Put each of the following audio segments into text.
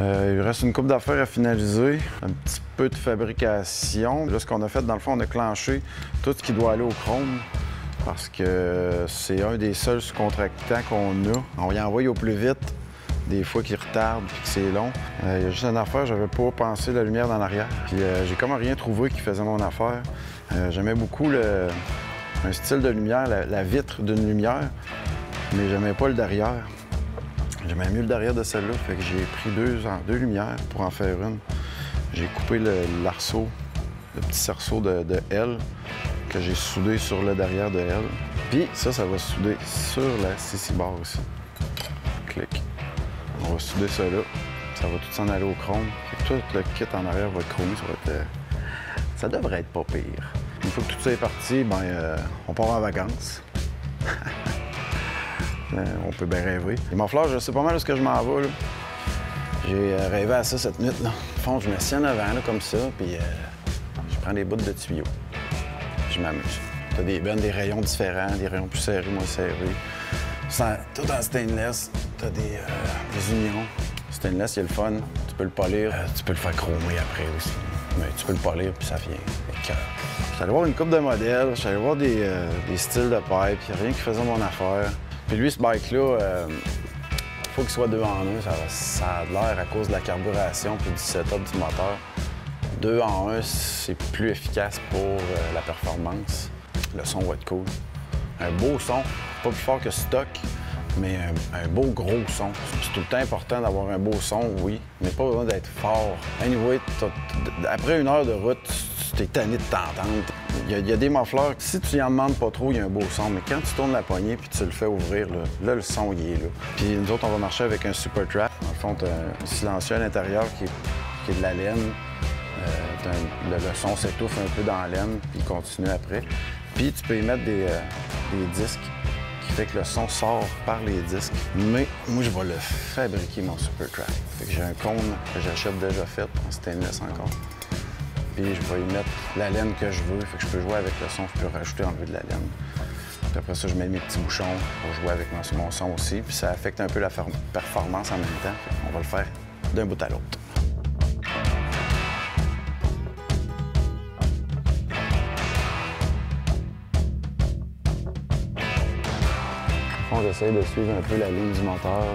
Il reste une coupe d'affaires à finaliser, un petit peu de fabrication. Là, ce qu'on a fait, dans le fond, on a clenché tout ce qui doit aller au chrome parce que c'est un des seuls sous-contractants qu'on a. On y envoie au plus vite, des fois qui retarde puis que c'est long. Il y a juste une affaire, j'avais pas pensé la lumière dans l'arrière. Puis j'ai comme rien trouvé qui faisait mon affaire. J'aimais beaucoup un style de lumière, la vitre d'une lumière, mais j'aimais pas le derrière. J'aimais mieux le derrière de celle-là, fait que j'ai pris deux lumières pour en faire une. J'ai coupé l'arceau, le petit cerceau de L que j'ai soudé sur le derrière de L. Puis ça va souder sur la CC bar aussi. Clic. On va souder ça là. Ça va tout s'en aller au chrome. Fait que tout le kit en arrière va être chromé. Ça devrait être pas pire. Une fois que tout ça est parti, on part en vacances. On peut bien rêver. Les morfleurs, je sais pas mal où ce que je m'en vais. J'ai rêvé à ça cette nuit. Là. Au fond, je me tiens en avant là, comme ça, puis je prends des bouts de tuyaux. Je m'amuse. T'as des rayons différents, des rayons plus serrés, moins serrés. Tout en stainless, t'as des unions. Stainless, il y a le fun. Tu peux le polir. Tu peux le faire chromer après aussi. Mais tu peux le polir, puis ça vient avec cœur. J'allais voir une coupe de modèles, j'allais voir des styles de pipe, il n'y a rien qui faisait mon affaire. Puis lui, ce bike-là, il faut qu'il soit 2 en 1. Ça a de l'air à cause de la carburation puis du setup du moteur. 2 en 1, c'est plus efficace pour la performance. Le son va être cool. Un beau son, pas plus fort que stock, mais un beau gros son. C'est tout le temps important d'avoir un beau son, oui, mais pas besoin d'être fort. Anyway, après 1 heure de route, tu es tanné de t'entendre. Il y a des muffleurs, si tu y en demandes pas trop, il y a un beau son, mais quand tu tournes la poignée puis tu le fais ouvrir, là le son, il est là. Puis nous autres, on va marcher avec un Super Trap. Dans le fond, tu as un silencieux à l'intérieur qui est de la laine. Le son s'étouffe un peu dans la laine, puis il continue après. Puis tu peux y mettre des disques qui fait que le son sort par les disques. Mais moi, je vais le fabriquer, mon Super Trap. Fait que j'ai un cône que j'achète déjà fait, en stainless encore. Puis je vais y mettre la laine que je veux, fait que je peux jouer avec le son, je peux rajouter enlever de la laine. Puis après ça, je mets mes petits bouchons pour jouer avec mon son aussi, puis ça affecte un peu la performance en même temps. On va le faire d'un bout à l'autre. Bon, j'essaie de suivre un peu la ligne du moteur. Là.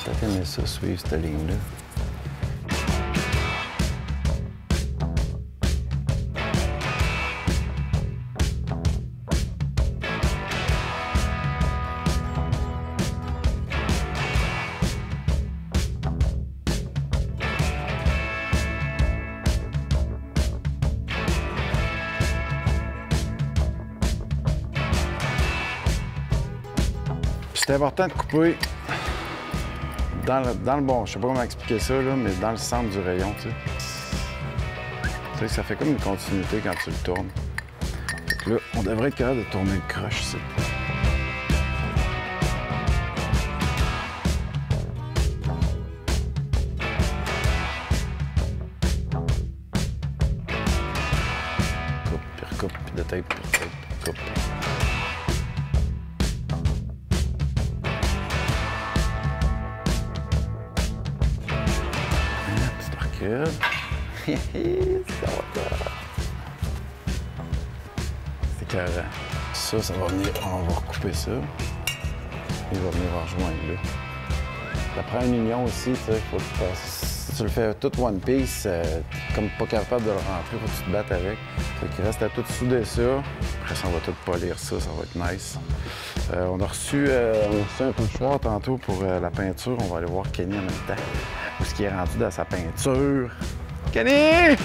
Peut-être aimer ça, suivre cette ligne-là. C'est important de couper dans le bon, je sais pas comment expliquer ça, là, mais dans le centre du rayon, tu sais. Tu sais, ça fait comme une continuité quand tu le tournes. Fait que là, on devrait être capable de tourner le croche ici. Coupe, puis recoupe, puis de tape, puis recoupe, puis recoupe. Ça va. C'est carré. Ça va venir. On va recouper ça. Il va venir rejoindre là. Ça prend une union aussi, tu sais. Si tu le fais tout one piece, comme pas capable de le rentrer, faut que tu te battes avec. Fait qu'il reste à tout souder ça. Après ça, on va tout polir ça, ça va être nice. On a reçu un pochoir tantôt pour la peinture. On va aller voir Kenny en même temps. Où est-ce qu'il est rendu dans sa peinture? Kenny!